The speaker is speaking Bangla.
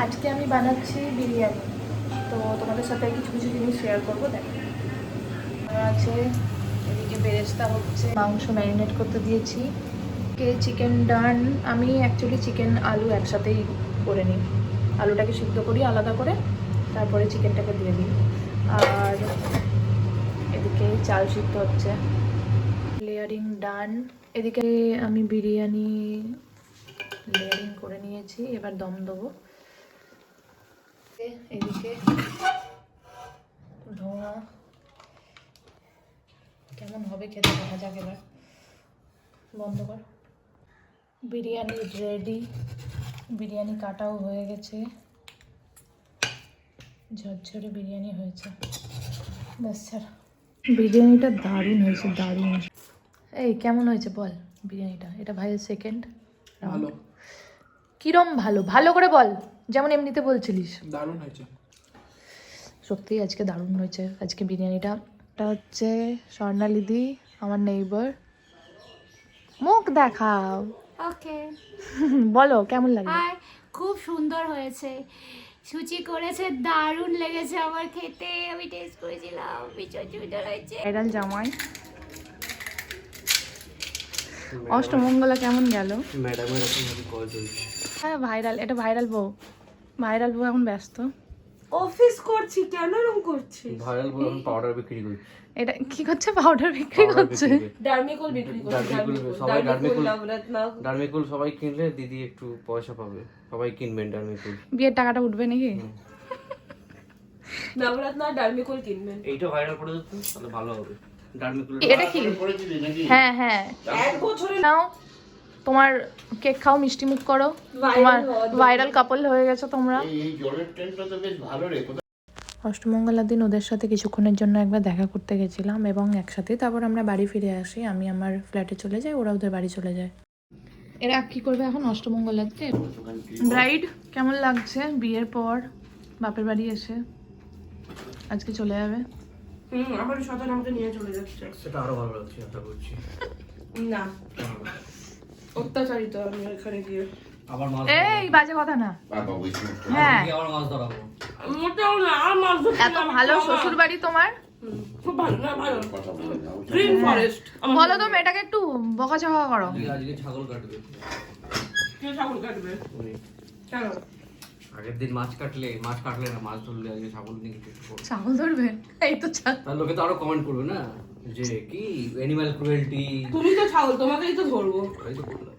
আজকে আমি বানাচ্ছি বিরিয়ানি, তো তোমাদের সাথে কিছু কিছু জিনিস শেয়ার করবো। দেখো আছে, এদিকে বেরেস্তা হচ্ছে, মাংস ম্যারিনেট করতে দিয়েছি, চিকেন ডান। আমি অ্যাকচুয়ালি চিকেন আলু একসাথেই করে নিই, আলুটাকে সিদ্ধ করি আলাদা করে, তারপরে চিকেনটাকে দিয়ে দিই। আর এদিকে চাল সিদ্ধ হচ্ছে, লেয়ারিং ডান। এদিকে আমি বিরিয়ানি লেয়ারিং করে নিয়েছি, এবার দম দেবো। এদিকে ধোঁয়া কেমন হবে খেতে দেখা যাক, এবার বন্ধ কর। বিরিয়ানি রেডি, বিরিয়ানি কাটাও হয়ে গেছে, ঝরঝরে বিরিয়ানি হয়েছে। ব্যাস ছাড়া, বিরিয়ানিটা দারুণ হয়েছে, দারুণ। এই কেমন হয়েছে বল বিরিয়ানিটা? এটা ভাইয়ের সেকেন্ড। ভালো। কিরম ভালো? ভালো করে বল, যেমন এমনিতে বলছিলিস। দারুণ হয়েছে। সত্যিই আজকে দারুণ হয়েছে আজকে বিরিয়ানিটা। এটা হচ্ছে স্বর্ণালিদি, আমার নেইবার। মুখ দেখাও, ওকে। বলো কেমন লাগে? হাই, খুব সুন্দর হয়েছে। সুচি করেছে, দারুণ লেগেছে আমার খেতে। আমি টেস্ট করেছিলাম, ভীষণ সুন্দর হয়েছে। ভাইরাল জামাই। অষ্টমঙ্গলা কেমন গেল? ম্যাডামের এখন কল চলছে। হ্যাঁ ভাইরাল, এটা ভাইরাল বউ। ভাইরাল বউ এখন ব্যস্ত। অফিস করছি, কেন এরকম করছিস? ভাইরাল বলে এখন পাউডার বিক্রি করি। এটা কি করছে? পাউডার বিক্রি করছে। ডার্মিকল বিক্রি করছি। সবাই ডার্মিকল লাভরাতনা। ডার্মিকুল সবাই কিনলে দিদি একটু পয়সা পাবে, সবাই কিনবেন ডার্মিকুল। বিয়ের টাকাটা উঠবে নাকি? লাভরাতনা ডার্মিকল কিনবেন। এইটা ভাইরাল করে দিত তাহলে ভালো হবে। ডার্মিকুল এটা কি? হ্যাঁ হ্যাঁ, এক বছরে নাও তোমার কেক খাও, মিষ্টি মুখ করো, তোমার ভাইরাল কাপল হয়ে গেছো তোমরা। এই জলের ট্রেনটা তো বেশ ভালো রে। অষ্টমঙ্গলার দিন ওদের সাথে কিছুক্ষণের জন্য একবার দেখা করতে গেছিলাম এবং একসাথে তারপর আমরা বাড়ি ফিরে আসি। আমি আমার ফ্ল্যাটে চলে যাই, ওরা ওদের বাড়ি চলে যায়। এরা কি করবে এখন অষ্টমঙ্গলার দিন? ব্রাইড কেমন লাগছে বিয়ের পর বাপের বাড়ি এসে? আজকে চলে যাবে। আমার সাথে আমাকে নিয়ে চলে যাচ্ছে। সেটা আরো ভালো লাগছে, আশা করছি। না, অত্যাচারিত আমি এখানে গিয়ে। আবার মাছ, এই বাজে কথা না। বাবা বলছি হ্যাঁ, আবার মাছ ধরাবো। মোটেও না, আর মাছ ধরতে এত ভালো শ্বশুর বাড়ি তোমার। খুব ভালো না, ভালো। কথা বলে না। Green forest. বলো তো মেয়েটাকে একটু বকাঝকা করো। আজকে ছাগল কাটবে। কে ছাগল কাটবে? উনি কেন? আগের দিন মাছ কাটলে না, মাছ ধরলে আজকে ছাগল নিয়ে কিছু করবে। ছাগল ধরবে? এই তো তার লোকে তো আরো কমেন্ট করবে না যে কি অ্যানিমাল ক্রুয়েলটি। তুমি তো ছাগল, তোমাকেই তো ধরবো। এই তো বললাম।